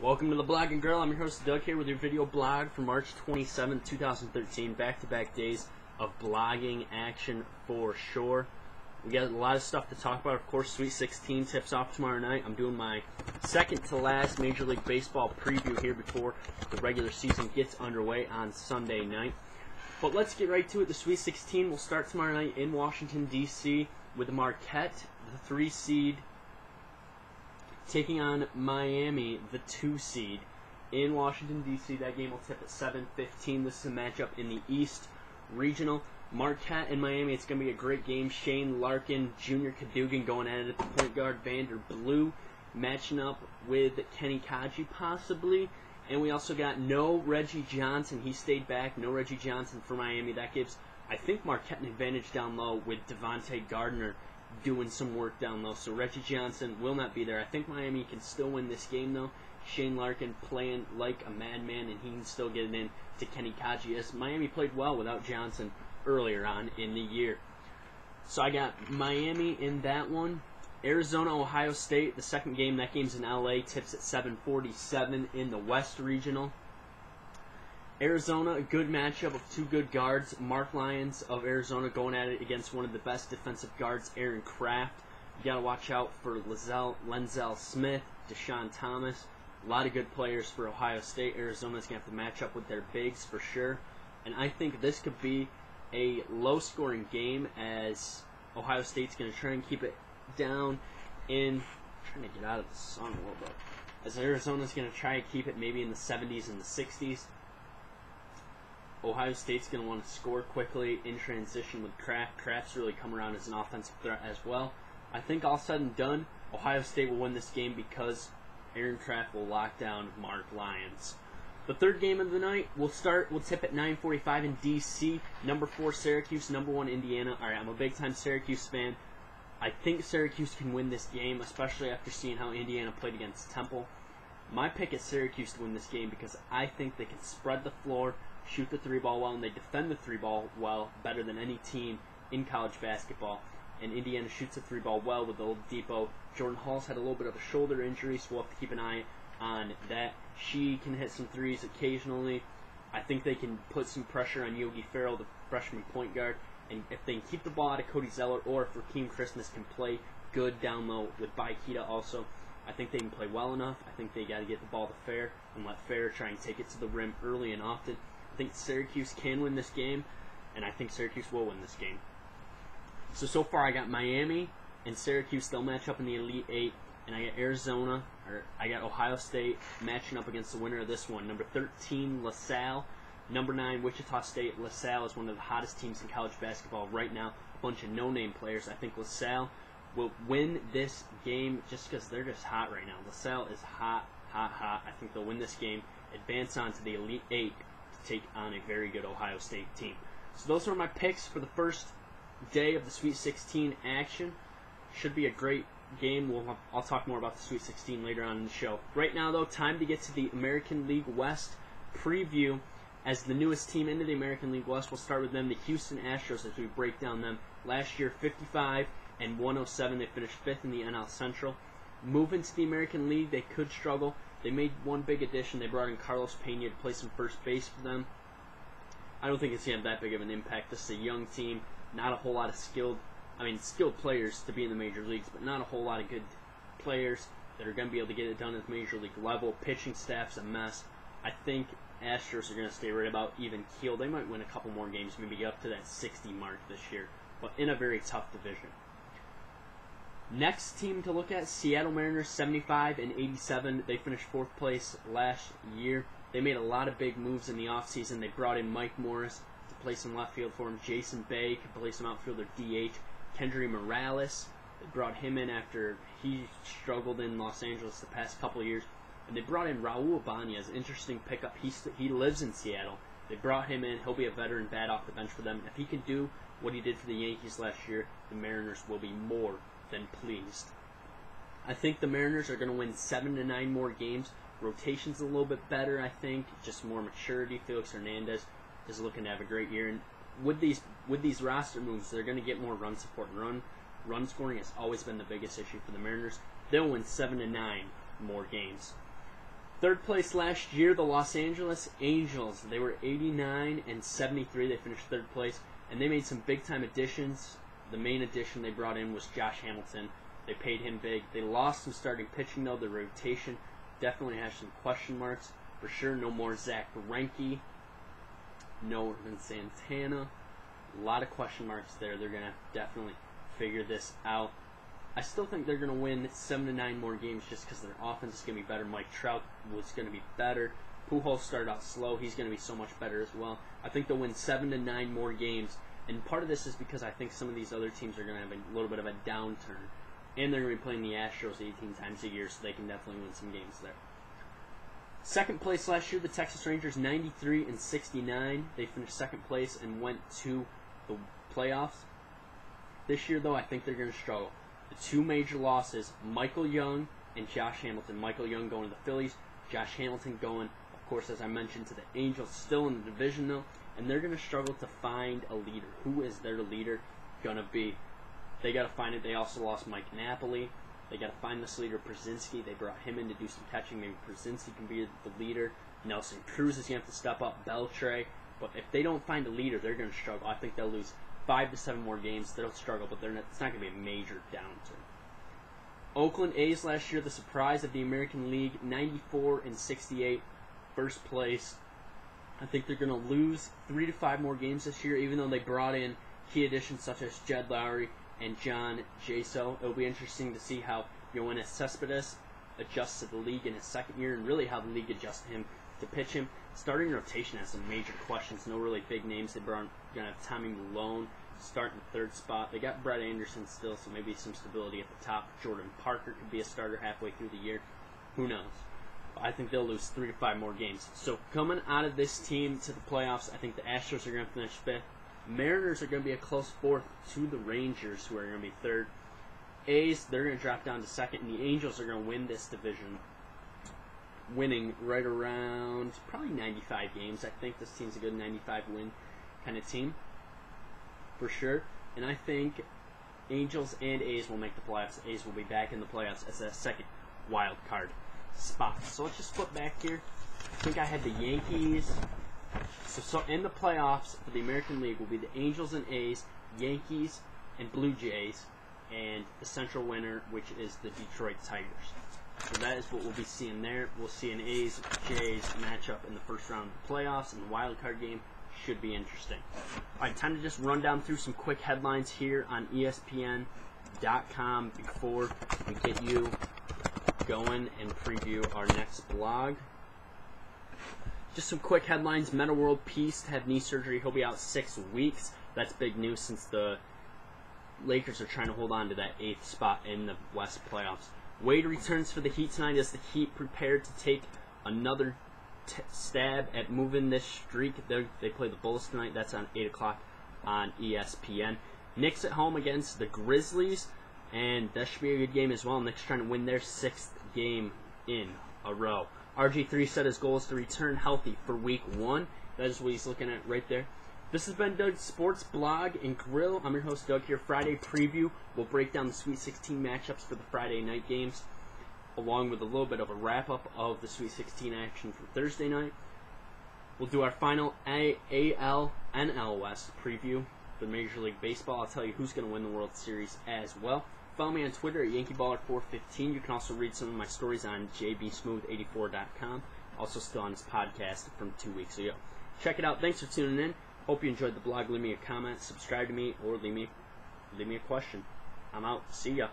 Welcome to the Blog and Girl. I'm your host Doug here with your video blog for March 27, 2013. Back-to-back days of blogging action for sure. We got a lot of stuff to talk about. Of course, Sweet 16 tips off tomorrow night. I'm doing my second to last Major League Baseball preview here before the regular season gets underway on Sunday night. But let's get right to it. The Sweet 16 will start tomorrow night in Washington, D.C. with Marquette, the 3 seed, taking on Miami, the 2 seed, in Washington, D.C. That game will tip at 7:15. This is a matchup in the East Regional. Marquette and Miami, it's going to be a great game. Shane Larkin, Junior Cadogan going at it at the point guard. Vander Blue matching up with Kenny Kaji possibly. And we also got no Reggie Johnson. He stayed back. No Reggie Johnson for Miami. That gives, I think, Marquette an advantage down low with Devontae Gardner doing some work down low. So Reggie Johnson will not be there. I think Miami can still win this game, though. Shane Larkin playing like a madman, and he can still get it in to Kenny Kaji, as Miami played well without Johnson earlier on in the year. So I got Miami in that one. Arizona, Ohio State, the second game. That game's in LA. Tips at 7:47 in the West Regional. Arizona, a good matchup of 2 good guards. Mark Lyons of Arizona going at it against one of the best defensive guards, Aaron Kraft. You got to watch out for Lenzel Smith, Deshaun Thomas. A lot of good players for Ohio State. Arizona's going to have to match up with their bigs for sure. And I think this could be a low-scoring game, as Ohio State's going to try and keep it down in, trying to get out of the sun a little bit, as Arizona's going to try and keep it maybe in the 70s and the 60s. Ohio State's going to want to score quickly in transition with Kraft. Kraft's really come around as an offensive threat as well. I think all said and done, Ohio State will win this game because Aaron Kraft will lock down Mark Lyons. The third game of the night will tip at 9:45 in D.C. Number 4 Syracuse, number 1 Indiana. All right, I'm a big-time Syracuse fan. I think Syracuse can win this game, especially after seeing how Indiana played against Temple. My pick is Syracuse to win this game because I think they can spread the floor, shoot the 3-ball well, and they defend the 3-ball well better than any team in college basketball. And Indiana shoots the 3-ball well with Oladipo. Jordan Hall's had a little bit of a shoulder injury, so we'll have to keep an eye on that. She can hit some threes occasionally. I think they can put some pressure on Yogi Ferrell, the freshman point guard. And if they can keep the ball out of Cody Zeller, or if Rakeem Christmas can play good down low with Baikita also, I think they can play well enough. I think they got to get the ball to Fair and let Fair try and take it to the rim early and often. I think Syracuse can win this game, and I think Syracuse will win this game. So far I got Miami and Syracuse. They'll match up in the Elite 8, and I got I got Ohio State matching up against the winner of this one. Number 13, LaSalle. Number 9, Wichita State. LaSalle is one of the hottest teams in college basketball right now. A bunch of no-name players. I think LaSalle will win this game just because they're just hot right now. LaSalle is hot, hot, hot. I think they'll win this game, advance on to the Elite 8 to take on a very good Ohio State team. So those are my picks for the first day of the Sweet 16 action. Should be a great game. I'll talk more about the Sweet 16 later on in the show. Right now, though, time to get to the American League West preview. As the newest team into the American League West, we'll start with them, the Houston Astros, as we break down them. Last year, 55-107. They finished 5th in the NL Central. Moving to the American League, they could struggle. They made one big addition. They brought in Carlos Pena to play some first base for them. I don't think it's going to have that big of an impact. This is a young team, not a whole lot of skilled players to be in the major leagues, but not a whole lot of good players that are going to be able to get it done at the major league level. Pitching staff's a mess. I think Astros are going to stay right about even keel. They might win a couple more games, maybe up to that 60 mark this year, but in a very tough division. Next team to look at, Seattle Mariners, 75-87. They finished 4th place last year. They made a lot of big moves in the offseason. They brought in Mike Morris to play some left field for him. Jason Bay could play some outfielder DH. Kendry Morales, they brought him in after he struggled in Los Angeles the past couple of years. And they brought in Raul Ibanez, interesting pickup. He lives in Seattle. They brought him in. He'll be a veteran bat off the bench for them. If he can do what he did for the Yankees last year, the Mariners will be more than pleased. I think the Mariners are going to win 7 to 9 more games. Rotation's a little bit better, I think. Just more maturity. Felix Hernandez is looking to have a great year. And with these roster moves, they're going to get more run support. And run scoring has always been the biggest issue for the Mariners. They'll win 7 to 9 more games. Third place last year, the Los Angeles Angels. They were 89 and 73. They finished third place, and they made some big-time additions. The main addition they brought in was Josh Hamilton. They paid him big. They lost some starting pitching, though. The rotation definitely has some question marks. For sure, no more Zach Greinke. No Irvin Santana. A lot of question marks there. They're going to definitely figure this out. I still think they're going to win 7 to 9 more games just because their offense is going to be better. Mike Trout was going to be better. Pujols started out slow. He's going to be so much better as well. I think they'll win 7 to 9 more games. And part of this is because I think some of these other teams are going to have a little bit of a downturn. And they're going to be playing the Astros 18 times a year, so they can definitely win some games there. Second place last year, the Texas Rangers, 93 and 69. They finished second place and went to the playoffs. This year, though, I think they're going to struggle. The two major losses, Michael Young and Josh Hamilton. Michael Young going to the Phillies, Josh Hamilton going, of course, as I mentioned, to the Angels, still in the division, though. And they're going to struggle to find a leader. Who is their leader going to be? They got to find it. They also lost Mike Napoli. They got to find this leader, Brzezinski. They brought him in to do some catching. Maybe Brzezinski can be the leader. Nelson Cruz is going to have to step up. Beltre. But if they don't find a leader, they're going to struggle. I think they'll lose 5 to 7 more games. They'll struggle, but it's not going to be a major downturn. Oakland A's last year, the surprise of the American League, 94 and 68, first place. I think they're going to lose 3 to 5 more games this year, even though they brought in key additions such as Jed Lowry and John Jaso. It'll be interesting to see how Yoenis Cespedes adjusts to the league in his second year, and really how the league adjusts to him to pitch him. Starting rotation has some major questions. No really big names. They're going to have Tommy Malone starting third spot. They got Brett Anderson still, so maybe some stability at the top. Jordan Parker could be a starter halfway through the year. Who knows? I think they'll lose 3 to 5 more games. So coming out of this team to the playoffs, I think the Astros are going to finish 5th. Mariners are going to be a close 4th to the Rangers, who are going to be 3rd. A's, they're going to drop down to 2nd, and the Angels are going to win this division, winning right around probably 95 games. I think this team's a good 95 win kind of team for sure. And I think Angels and A's will make the playoffs. A's will be back in the playoffs as a second wild card spot. So let's just flip back here. I think I had the Yankees. So in the playoffs for the American League will be the Angels and A's, Yankees and Blue Jays, and the central winner, which is the Detroit Tigers. So that is what we'll be seeing there. We'll see an A's-Jays matchup in the first round of the playoffs, and the wild card game should be interesting. All right, time to just run down through some quick headlines here on ESPN.com before we get you going and preview our next blog. Just some quick headlines. Metta World Peace had knee surgery. He'll be out 6 weeks. That's big news since the Lakers are trying to hold on to that 8th spot in the West playoffs. Wade returns for the Heat tonight as the Heat prepare to take another stab at moving this streak. They play the Bulls tonight. That's on 8 o'clock on ESPN. Knicks at home against the Grizzlies, and that should be a good game as well. Knicks trying to win their 6th game in a row. RG3 set his goal is to return healthy for Week 1. That is what he's looking at right there. This has been Doug's Sports Blog and Grill. I'm your host, Doug, here. Friday preview. We'll break down the Sweet 16 matchups for the Friday night games, along with a little bit of a wrap-up of the Sweet 16 action for Thursday night. We'll do our final AL NL West preview for Major League Baseball. I'll tell you who's going to win the World Series as well. Follow me on Twitter at YankeeBaller415. You can also read some of my stories on jbsmooth84.com. Also still on this podcast from 2 weeks ago. Check it out. Thanks for tuning in. Hope you enjoyed the blog. Leave me a comment, subscribe to me, or leave me a question. I'm out. See ya.